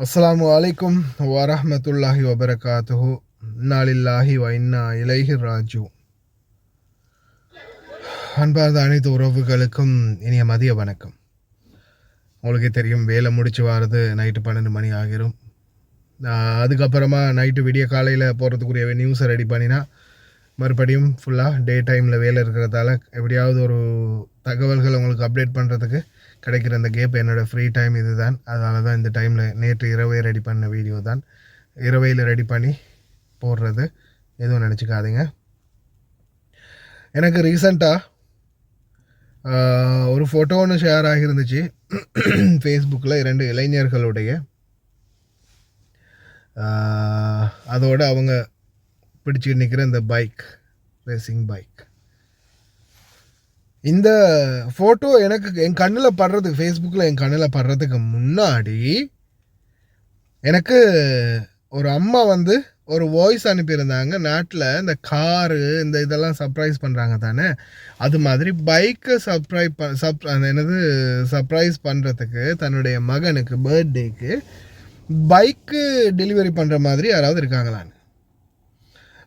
அஸ்ஸலாமு அலைக்கும் வரஹ்மத்துல்லாஹி வபரகாத்துஹு. இன்னாலில்லாஹி வ இன்னா இலைஹி ராஜிஊன். அன்பார்ந்த அனைத்து உறவுகளுக்கும் இனிய மதிய வணக்கம். உங்களுக்கே தெரியும், வேலை முடிச்சு வாரது நைட்டு 12 மணி ஆகிரும். அதுக்கப்புறமா நைட்டு விடிய காலையில் போகிறதுக்குரிய நியூஸை ரெடி பண்ணினா மறுபடியும் ஃபுல்லாக டே டைமில் வேலை இருக்கிறதால எப்படியாவது ஒரு தகவல்கள் உங்களுக்கு அப்டேட் பண்ணுறதுக்கு கிடைக்கிற அந்த கேப் என்னோடய ஃப்ரீ டைம் இது தான். அதனால தான் இந்த டைமில் நேற்று இரவே ரெடி பண்ண வீடியோ தான் இரவையில் ரெடி பண்ணி போடுறது. எதுவும் நினச்சிக்காதீங்க. எனக்கு ரீசண்டாக ஒரு ஃபோட்டோ ஒன்று ஷேர் ஆகியிருந்துச்சு ஃபேஸ்புக்கில் 2 இளைஞர்களுடைய. அதோடு அவங்க பிடிச்சி நிற்கிற இந்த பைக், ரேசிங் பைக். இந்த ஃபோட்டோ எனக்கு என் கண்ணில் படுறது, ஃபேஸ்புக்கில் என் கண்ணில் படுறதுக்கு முன்னாடி எனக்கு ஒரு அம்மா ஒரு வாய்ஸ் அனுப்பியிருந்தாங்க. நாட்டில் இந்த காரு இந்த இதெல்லாம் சர்ப்ரைஸ் பண்ணுறாங்க தானே, அது மாதிரி பைக்கை சர்ப்ரைஸ் பண்ணுறதுக்கு தன்னுடைய மகனுக்கு பர்த்டேக்கு பைக்கு டெலிவரி பண்ணுற மாதிரி யாராவது இருக்காங்களான்னு.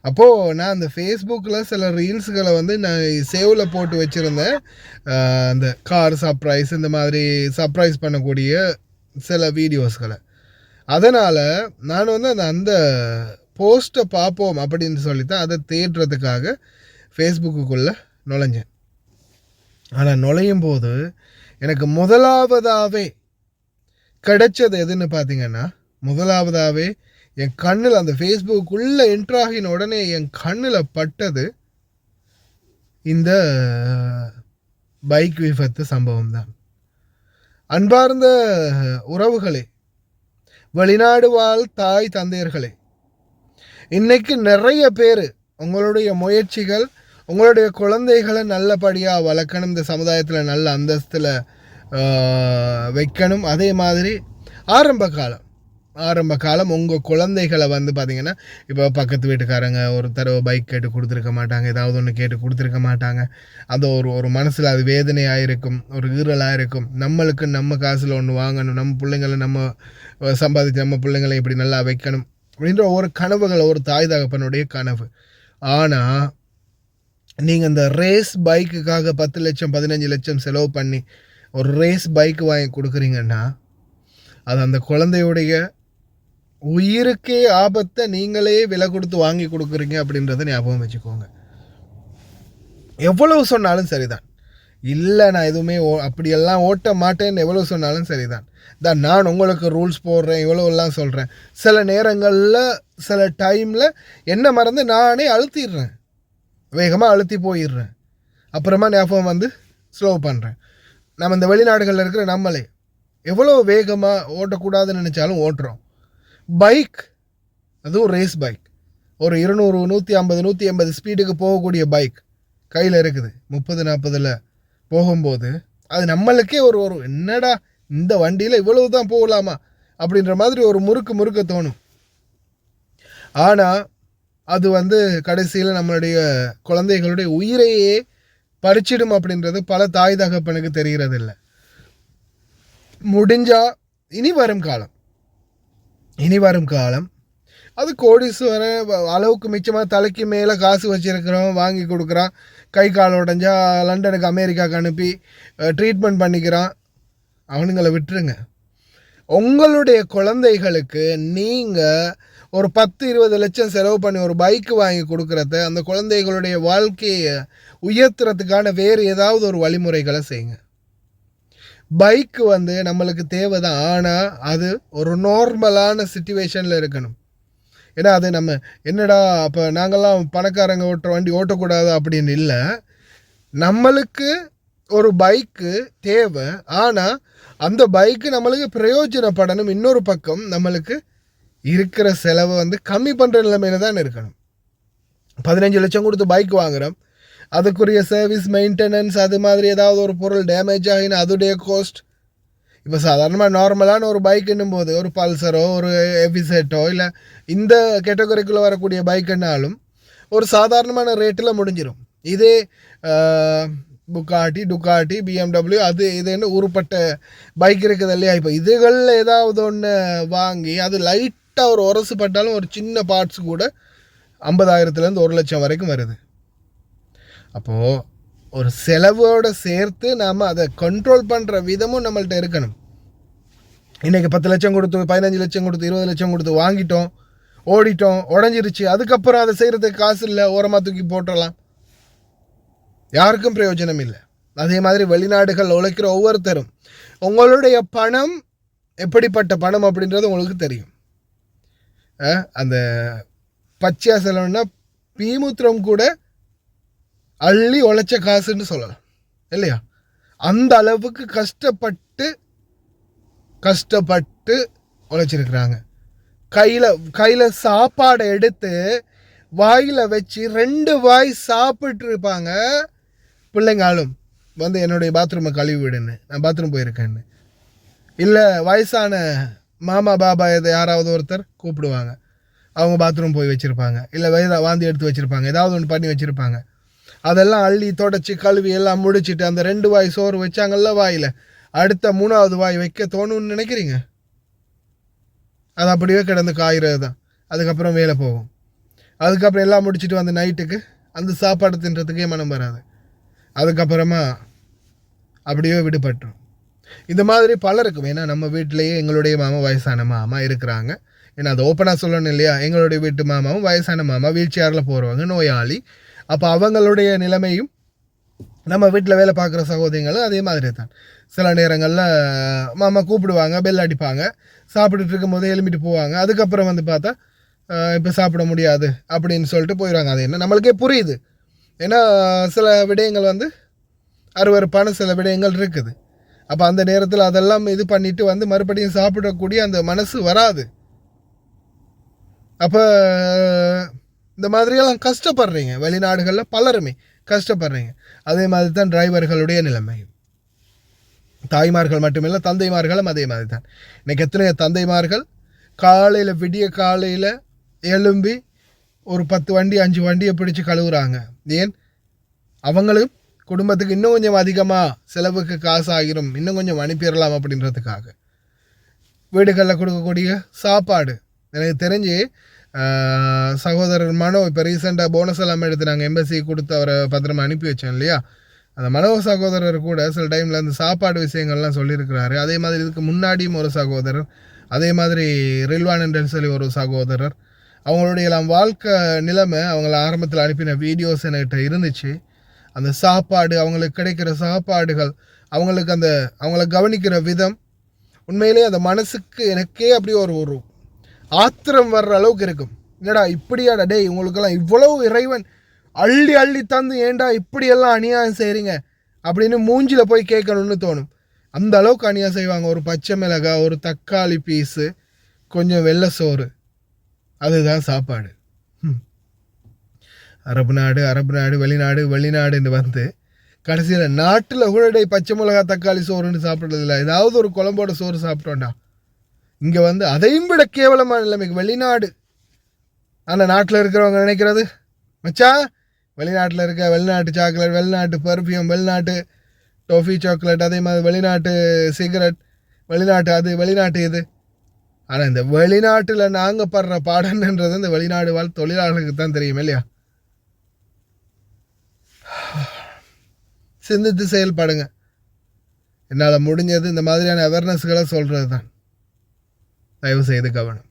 அப்போது நான் அந்த ஃபேஸ்புக்கில் சில ரீல்ஸுகளை நான் சேவில் போட்டு வச்சுருந்தேன். அந்த கார் சர்ப்ரைஸ், இந்த மாதிரி சர்ப்ரைஸ் பண்ணக்கூடிய சில வீடியோஸ்களை. அதனால் நான் அந்த போஸ்ட்டை பார்ப்போம் அப்படின்னு சொல்லித்தான் அதை தேடுறதுக்காக ஃபேஸ்புக்குள்ளே நுழைஞ்சேன். ஆனால் நுழையும் போது எனக்கு முதலாவதாகவே கிடைச்சது எதுன்னு பார்த்தீங்கன்னா, முதலாவதாகவே என் கண்ணில் அந்த ஃபேஸ்புக்குள்ளே என்ட்ராகின உடனே என் கண்ணில் பட்டது இந்த பைக் விபத்து சம்பவம் தான். அன்பார்ந்த உறவுகளே, வெளிநாடு வாழ் தாய் தந்தையர்களே, இன்னைக்கு நிறைய பேர் உங்களுடைய முயற்சிகள், உங்களுடைய குழந்தைகளை நல்லபடியாக வளர்க்கணும், இந்த சமுதாயத்தில் நல்ல அந்தஸ்தில் வைக்கணும். அதே மாதிரி ஆரம்ப காலம் உங்கள் குழந்தைகளை பார்த்திங்கன்னா, இப்போ பக்கத்து வீட்டுக்காரங்க ஒரு தடவை பைக் கேட்டு கொடுத்துருக்க மாட்டாங்க, ஏதாவது ஒன்று கேட்டு கொடுத்துருக்க மாட்டாங்க. அது ஒரு மனசில் அது வேதனையாக இருக்கும், ஒரு ஈரலாக இருக்கும். நம்மளுக்கு நம்ம காசில் ஒன்று வாங்கணும், நம்ம பிள்ளைங்களை நம்ம சம்பாதிச்சு நம்ம பிள்ளைங்களை இப்படி நல்லா வைக்கணும் அப்படின்ற ஒரு கனவுகள், ஒரு தாய் தகப்பனுடைய கனவு. ஆனால் நீங்கள் இந்த ரேஸ் பைக்குக்காக 10 லட்சம் 15 லட்சம் செலவு பண்ணி ஒரு ரேஸ் பைக் வாங்கி கொடுக்குறீங்கன்னா, அது அந்த குழந்தையுடைய உயிருக்கே ஆபத்தை நீங்களே விலை கொடுத்து வாங்கி கொடுக்குறீங்க அப்படின்றத ஞாபகம் வச்சுக்கோங்க. எவ்வளவு சொன்னாலும் சரிதான், இல்லை நான் எதுவுமே அப்படியெல்லாம் ஓட்ட மாட்டேன்னு எவ்வளோ சொன்னாலும் சரிதான். நான் உங்களுக்கு ரூல்ஸ் போடுறேன், இவ்வளோலாம் சொல்கிறேன். சில நேரங்களில் சில டைமில் என்ன மறந்து நானே அழுத்திடுறேன், வேகமாக அழுத்தி போயிடுறேன். அப்புறமா ஞாபகம் ஸ்லோ பண்ணுறேன். நம்ம இந்த வெளிநாடுகளில் இருக்கிற நம்மளே எவ்வளோ வேகமாக ஓட்டக்கூடாதுன்னு நினச்சாலும் ஓட்டுறோம். பைக், அதுவும் ரேஸ் பைக், ஒரு 200 150 180 ஸ்பீடுக்கு போகக்கூடிய பைக் கையில் இருக்குது. 30-40 போகும்போது அது நம்மளுக்கே ஒரு என்னடா இந்த வண்டியில் இவ்வளவு தான் போகலாமா அப்படின்ற மாதிரி ஒரு முறுக்க தோணும். ஆனால் அது கடைசியில் நம்மளுடைய குழந்தைகளுடைய உயிரையே பறிச்சிடும் அப்படின்றது பல தாய் தகப்பனுக்கு தெரிகிறதில்லை. முடிஞ்சால் இனி வரும் காலம் அது கோடீஸ்வர அளவுக்கு மிச்சமாக தலைக்கு மேலே காசு வச்சுருக்கிறோம், வாங்கி கொடுக்குறான். கை கால் உடஞ்சா லண்டனுக்கு அமெரிக்காவுக்கு அனுப்பி ட்ரீட்மெண்ட் பண்ணிக்கிறான். அவனுங்களை விட்டுருங்க. உங்களுடைய குழந்தைகளுக்கு நீங்கள் ஒரு 10-20 லட்சம் செலவு பண்ணி ஒரு பைக்கு வாங்கி கொடுக்குறத அந்த குழந்தைகளுடைய வாழ்க்கையை உயர்த்துறதுக்கான வேறு ஏதாவது ஒரு வழிமுறைகளை செய்யுங்க. பைக்கு நம்மளுக்கு தேவை தான், ஆனால் அது ஒரு நார்மலான சிச்சுவேஷனில் இருக்கணும். ஏன்னா அது நம்ம என்னடா அப்போ நாங்கள்லாம் பணக்காரங்க ஓட்டுற வண்டி ஓட்டக்கூடாது அப்படின்னு இல்லை. நம்மளுக்கு ஒரு பைக்கு தேவை, ஆனால் அந்த பைக்கு நம்மளுக்கு பிரயோஜனப்படணும். இன்னொரு பக்கம் நம்மளுக்கு இருக்கிற செலவை கம்மி பண்ணுற நிலைமையில தான் இருக்கணும். 15 லட்சம் கொடுத்து பைக் வாங்குகிறோம், அதுக்குரிய சர்வீஸ் மெயின்டெனன்ஸ், அது மாதிரி ஏதாவது ஒரு பொருள் டேமேஜ் ஆகினா அதுடைய கோஸ்ட். இப்போ சாதாரணமாக நார்மலான ஒரு பைக்குன்னும் போது ஒரு பல்சரோ ஒரு எஃபிசெட்டோ இல்லை இந்த கேட்டகரிக்குள்ளே வரக்கூடிய பைக்குன்னாலும் ஒரு சாதாரணமான ரேட்டில் முடிஞ்சிடும். இதே புக்காட்டி டுக்காட்டி BMW அது இதுன்னு உருப்பட்ட பைக் இருக்குது இல்லையா. இப்போ இதுகளில் ஏதாவது ஒன்று வாங்கி அது லைட்டாக ஒரு உரசு பட்டாலும் ஒரு சின்ன பார்ட்ஸ் கூட 50,000 1 லட்சம் வரைக்கும் வருது. அப்போது ஒரு செலவோடு சேர்த்து நாம் அதை கண்ட்ரோல் பண்ணுற விதமும் நம்மள்ட்ட இருக்கணும். இன்றைக்கி 10 லட்சம் கொடுத்து 15 லட்சம் கொடுத்து 20 லட்சம் கொடுத்து வாங்கிட்டோம், ஓடிட்டோம், உடஞ்சிருச்சு, அதுக்கப்புறம் அதை செய்கிறதுக்கு காசு இல்லை, ஓரமாக தூக்கி போட்டுடலாம், யாருக்கும் பிரயோஜனம் இல்லை. அதே மாதிரி வெளிநாடுகள் உழைக்கிற ஒவ்வொருத்தரும் உங்களுடைய பணம் எப்படிப்பட்ட பணம் அப்படின்றது உங்களுக்கு தெரியும். அந்த பச்சையாக செலவுன்னா பீமுத்திரம் கூட அள்ளி உழைச்ச காசுன்னு சொல்லலாம் இல்லையா. அந்த அளவுக்கு கஷ்டப்பட்டு உழைச்சிருக்கிறாங்க. கையில் சாப்பாடை எடுத்து வாயில் வச்சு 2 வாய் சாப்பிட்டு இருப்பாங்க. பிள்ளைங்களும் வந்து என்னுடைய பாத்ரூமை கழுவி விடுன்னு, நான் பாத்ரூம் போயிருக்கேன்னு, இல்லை வயசான மாமா பாபா எதை யாராவது ஒருத்தர் கூப்பிடுவாங்க, அவங்க பாத்ரூம் போய் வச்சுருப்பாங்க, இல்லை வாந்தி எடுத்து வச்சுருப்பாங்க, ஏதாவது ஒன்று பண்ணி வச்சுருப்பாங்க. அதெல்லாம் அள்ளி தொடச்சி கழுவி எல்லாம் முடிச்சுட்டு அந்த 2 வாய் சோறு வச்சாங்கல்ல வாயில், அடுத்த 3வது வாய் வைக்க தோணுன்னு நினைக்கிறீங்க? அது அப்படியே கிடந்து காய்கிறது தான். அதுக்கப்புறம் வேலை போகும். அதுக்கப்புறம் எல்லாம் முடிச்சுட்டு வந்து நைட்டுக்கு அந்த சாப்பாடு தின்றதுக்கே மனம் வராது. அதுக்கப்புறமா அப்படியே விடுபட்டுரும். இந்த மாதிரி பலருக்கும். ஏன்னா நம்ம வீட்டிலேயே எங்களுடைய மாமா வயசான மாமா இருக்கிறாங்க. ஏன்னா அது ஓப்பனாக சொல்லணும் இல்லையா. எங்களுடைய வீட்டு மாமாவும் வயசான மாமா, வீல் சேரில் போகிறவங்க, நோயாளி. அப்போ அவங்களுடைய நிலைமையும் நம்ம வீட்டில் வேலை பார்க்குற சகோதரிகளும் அதே மாதிரி தான். சில நேரங்களில் மாமா கூப்பிடுவாங்க, பெல் அடிப்பாங்க, சாப்பிட்டுட்டு இருக்கும் போதே எழுப்பிட்டு போவாங்க. அதுக்கப்புறம் வந்து பார்த்தா இப்போ சாப்பிட முடியாது அப்படின்னு சொல்லிட்டு போயிடுவாங்க. அது என்ன நம்மளுக்கே புரியுது. ஏன்னா சில விடயங்கள் வந்து அருவருப்பான சில விடயங்கள் இருக்குது. அப்போ அந்த நேரத்தில் அதெல்லாம் இது பண்ணிவிட்டு வந்து மறுபடியும் சாப்பிடக்கூடிய அந்த மனசு வராது. அப்போ இந்த மாதிரியெல்லாம் கஷ்டப்படுறீங்க. வெளிநாடுகளில் பலருமே கஷ்டப்படுறீங்க. அதே மாதிரி தான் டிரைவர்களுடைய நிலைமை. தாய்மார்கள் மட்டுமில்லை, தந்தைமார்களும் அதே மாதிரி தான். இன்றைக்கி எத்தனை தந்தைமார்கள் காலையில் விடிய காலையில் எழும்பி ஒரு 10 வண்டி 5 வண்டியை பிடிச்சி கழுவுறாங்க. ஏன்? அவங்களும் குடும்பத்துக்கு இன்னும் கொஞ்சம் அதிகமாக செலவுக்கு காசு ஆகிரும், இன்னும் கொஞ்சம் அனுப்பிடலாம் அப்படின்றதுக்காக. வீடுகளில் கொடுக்கக்கூடிய சாப்பாடு எனக்கு தெரிஞ்சு சகோதரர் மனோ இப்போ ரீசெண்டாக போனஸ் எல்லாம் எடுத்து நாங்கள் எம்பசி கொடுத்து அவரை பத்திரமா அனுப்பி வச்சோம் இல்லையா. அந்த மனோ சகோதரர் கூட சில டைமில் அந்த சாப்பாடு விஷயங்கள்லாம் சொல்லியிருக்கிறாரு. அதே மாதிரி இதுக்கு முன்னாடியும் ஒரு சகோதரர், அதே மாதிரி ரில்வான் என்று சொல்லி ஒரு சகோதரர், அவங்களுடைய எல்லாம் வாழ்க்கை நிலைமை அவங்கள ஆரம்பத்தில் அனுப்பின வீடியோஸ் என்கிட்ட இருந்துச்சு. அந்த சாப்பாடு, அவங்களுக்கு கிடைக்கிற சாப்பாடுகள், அவங்களுக்கு அந்த அவங்கள கவனிக்கிற விதம், உண்மையிலே அந்த மனசுக்கு எனக்கே அப்படியே ஒரு ஆத்திரம் வர்ற அளவுக்கு இருக்கும். என்னடா இப்படியாடா டே, இவங்களுக்கெல்லாம் இவ்வளவு இறைவன் அள்ளி அள்ளி தந்து ஏண்டா இப்படியெல்லாம் அநியாயம் செய்கிறீங்க அப்படின்னு மூஞ்சில் போய் கேட்கணும்னு தோணும். அந்த அளவுக்கு அநியாயம் செய்வாங்க. ஒரு பச்சை மிளகாய், ஒரு தக்காளி பீஸு, கொஞ்சம் வெள்ளை சோறு, அதுதான் சாப்பாடு. அரபு நாடு வெளிநாடுன்னு வந்து கடைசியில் நாட்டில் கூட பச்சை மிளகா தக்காளி சோறுன்னு சாப்பிட்றதில்ல, ஏதாவது ஒரு குழம்போட சோறு சாப்பிட்டோண்டா. இங்கே வந்து அதையும் விட கேவலமான நிலைமைக்கு வெளிநாடு. ஆனால் நாட்டில் இருக்கிறவங்க நினைக்கிறது, மச்சா வெளிநாட்டில் இருக்க வெளிநாட்டு சாக்லேட், வெளிநாட்டு பர்ஃப்யூம், வெளிநாட்டு டோஃபி சாக்லேட், அதே மாதிரி வெளிநாட்டு சிகரெட், வெளிநாட்டு அது, வெளிநாட்டு இது. ஆனால் இந்த வெளிநாட்டில் நாங்கள் படுற பாடன்ன்றது இந்த வெளிநாடு வாழ் தொழிலாளர்களுக்கு தான் தெரியும் இல்லையா. சிந்தித்து செயல்படுங்க. என்னால் முடிஞ்சது இந்த மாதிரியான அவேர்னஸ்களை சொல்கிறது தான். தயவு செய்து கவனம்.